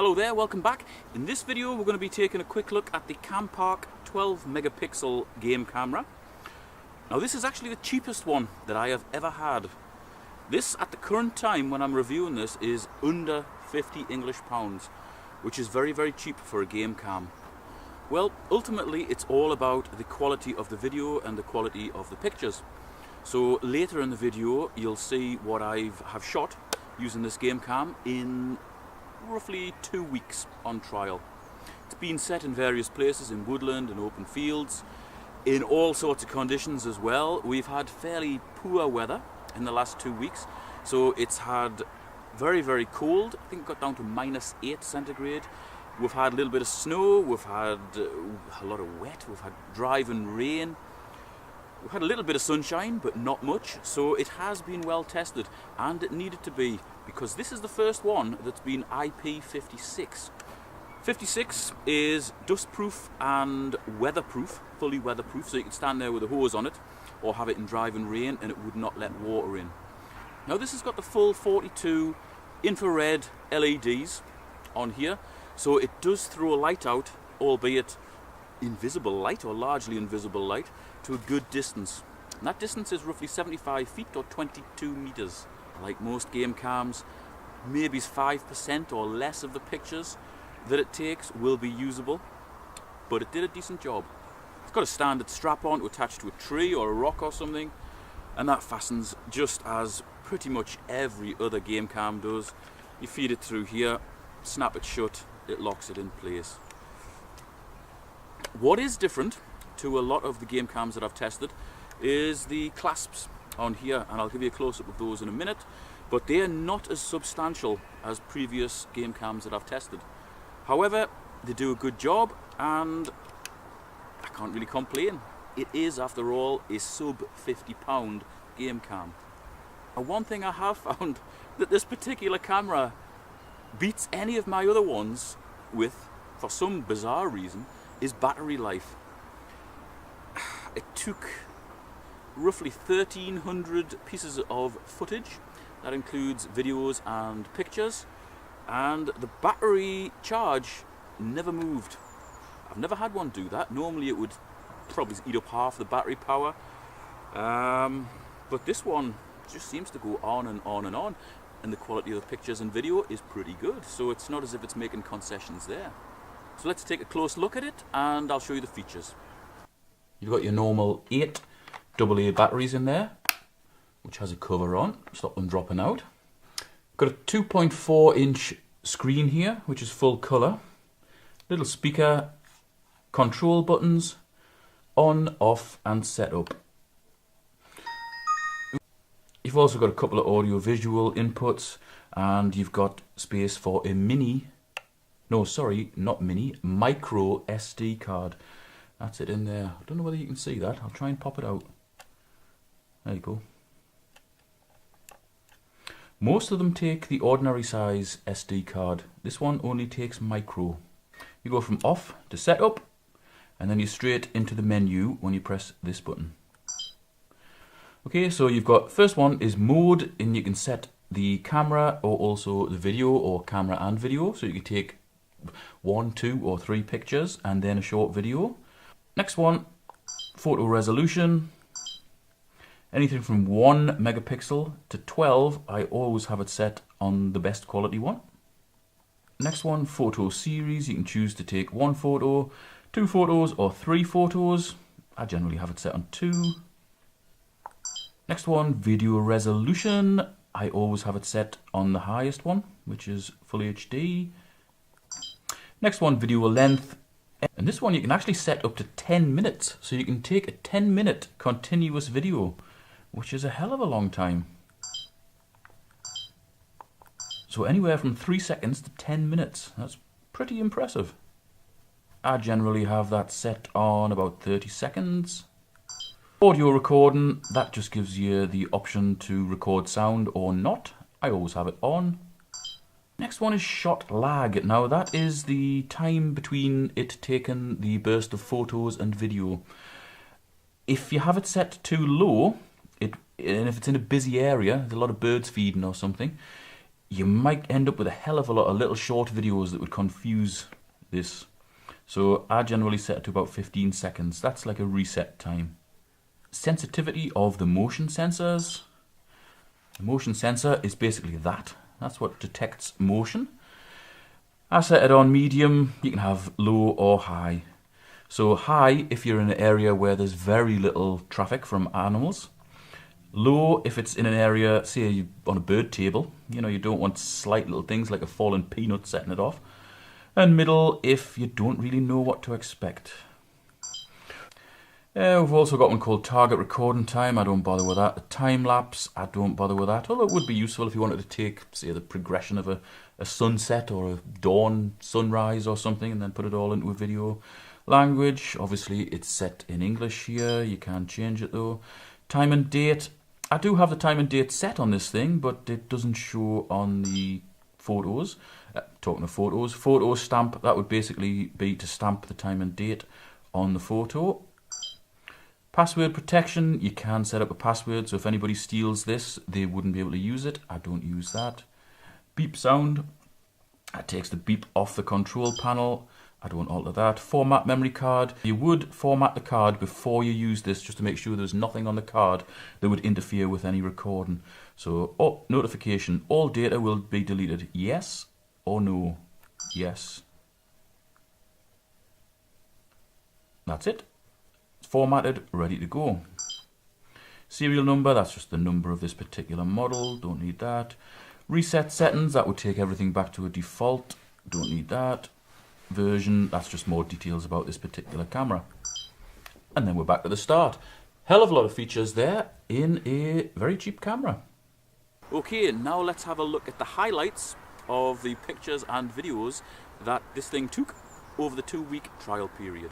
Hello there, welcome back. In this video we're going to be taking a quick look at the Campark 12 megapixel game camera. Now this is actually the cheapest one that I have ever had. This at the current time when I'm reviewing this is under 50 English pounds, which is very cheap for a game cam. Well, ultimately it's all about the quality of the video and the quality of the pictures. So later in the video you'll see what I have shot using this game cam in roughly 2 weeks on trial. It's been set in various places, in woodland and open fields, in all sorts of conditions as well. We've had fairly poor weather in the last 2 weeks, so it's had very cold. I think it got down to -8 centigrade. We've had a little bit of snow, we've had a lot of wet, we've had driving rain. We've had a little bit of sunshine, but not much, so it has been well tested, and it needed to be, because this is the first one that's been IP56. 56 is dustproof and weatherproof, fully weatherproof, so you can stand there with a hose on it, or have it in driving rain, and it would not let water in. Now this has got the full 42 infrared LEDs on here, so it does throw light out, albeit invisible light, or largely invisible light, to a good distance. And that distance is roughly 75 feet or 22 meters. Like most game cams, maybe 5% or less of the pictures that it takes will be usable, but it did a decent job. It's got a standard strap on to attach to a tree or a rock or something, and that fastens just as pretty much every other game cam does. You feed it through here, snap it shut, it locks it in place. What is different to a lot of the game cams that I've tested is the clasps on here, and I'll give you a close-up of those in a minute, but they are not as substantial as previous game cams that I've tested. However, they do a good job and I can't really complain. It is, after all, a sub £50 game cam. And one thing I have found that this particular camera beats any of my other ones with, for some bizarre reason, is battery life. It took roughly 1,300 pieces of footage. That includes videos and pictures, and the battery charge never moved. I've never had one do that. Normally it would probably eat up half the battery power, but this one just seems to go on and on and on, and the quality of the pictures and video is pretty good, so it's not as if it's making concessions there. So let's take a close look at it and I'll show you the features. You've got your normal 8 AA batteries in there, which has a cover on, stop them dropping out. Got a 2.4 inch screen here, which is full colour. Little speaker, control buttons, on, off and set up. You've also got a couple of audio visual inputs, and you've got space for a micro SD card. That's it in there. I don't know whether you can see that. I'll try and pop it out. There you go. Most of them take the ordinary size SD card. This one only takes micro. You go from off to setup, and then you're straight into the menu when you press this button. Okay, so you've got, first one is mode, and you can set the camera or also the video, or camera and video, so you can take 1, 2 or 3 pictures and then a short video. Next one, photo resolution. Anything from 1 megapixel to 12, I always have it set on the best quality one. Next one, photo series. You can choose to take 1 photo, 2 photos or 3 photos. I generally have it set on 2. Next one, video resolution. I always have it set on the highest one, which is full HD. Next one, video length. And this one you can actually set up to 10 minutes, so you can take a 10-minute continuous video, which is a hell of a long time. So anywhere from 3 seconds to 10 minutes, that's pretty impressive. I generally have that set on about 30 seconds. Audio recording, that just gives you the option to record sound or not. I always have it on. Next one is shot lag. Now that is the time between it taking the burst of photos and video. If you have it set too low, and if it's in a busy area, there's a lot of birds feeding or something, you might end up with a hell of a lot of little short videos that would confuse this. So I generally set it to about 15 seconds. That's like a reset time. Sensitivity of the motion sensors. The motion sensor is basically that. That's what detects motion. I set it on medium. You can have low or high. So high if you're in an area where there's very little traffic from animals. Low if it's in an area, say you're on a bird table, you know, you don't want slight little things like a fallen peanut setting it off. And middle if you don't really know what to expect. We've also got one called target recording time. I don't bother with that. The time lapse, I don't bother with that. Although it would be useful if you wanted to take, say, the progression of a sunset or a dawn sunrise or something and then put it all into a video. Language, obviously it's set in English here. You can change it though. Time and date. I do have the time and date set on this thing, but it doesn't show on the photos. Talking of photos, photo stamp, that would basically be to stamp the time and date on the photo. Password protection, you can set up a password, so if anybody steals this, they wouldn't be able to use it. I don't use that. Beep sound, that takes the beep off the control panel. I don't alter that. Format memory card, you would format the card before you use this just to make sure there's nothing on the card that would interfere with any recording. So, notification, all data will be deleted. Yes or no? Yes. That's it. Formatted, ready to go. Serial number, that's just the number of this particular model, don't need that. Reset settings, that would take everything back to a default, don't need that. Version, that's just more details about this particular camera. And then we're back to the start. Hell of a lot of features there in a very cheap camera. Okay, now let's have a look at the highlights of the pictures and videos that this thing took over the 2-week trial period.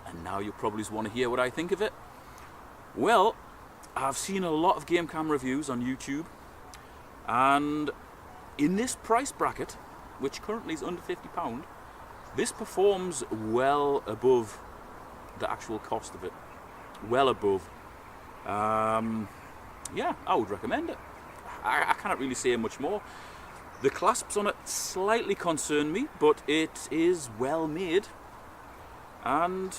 And now you probably want to hear what I think of it. Well, I've seen a lot of game cam reviews on YouTube, and in this price bracket, which currently is under £50, this performs well above the actual cost of it. Well above. Yeah, I would recommend it. I cannot really say much more. The clasps on it slightly concern me, but it is well made, and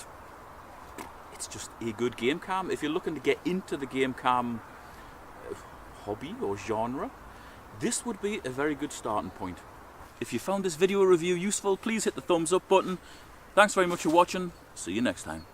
it's just a good game cam. If you're looking to get into the game cam hobby or genre, this would be a very good starting point. If you found this video review useful, please hit the thumbs up button. Thanks very much for watching. See you next time.